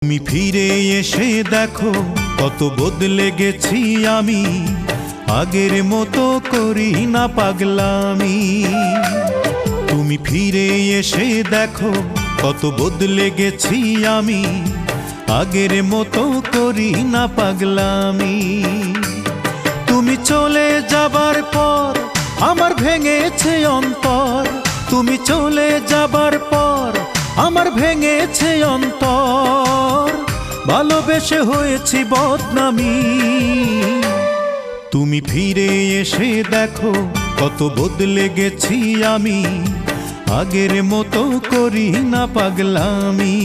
তুমি ফিরে এসে দেখো কত বদলে গেছি আমি, আগের মতো করি না পাগলামি। তুমি ফিরে এসে দেখো কত বদলে গেছি আমি, আগের মতো করি না পাগলামি। তুমি চলে যাবার পর আমার ভেঙেছে অন্তর, তুমি চলে যাবার পর আমার ভেঙেছে অন্তর, ভালোবেসে হয়েছি বদনামি। তুমি ফিরে এসে দেখো কত বদলে গেছি আমি, আগের মতো করি না পাগলামি।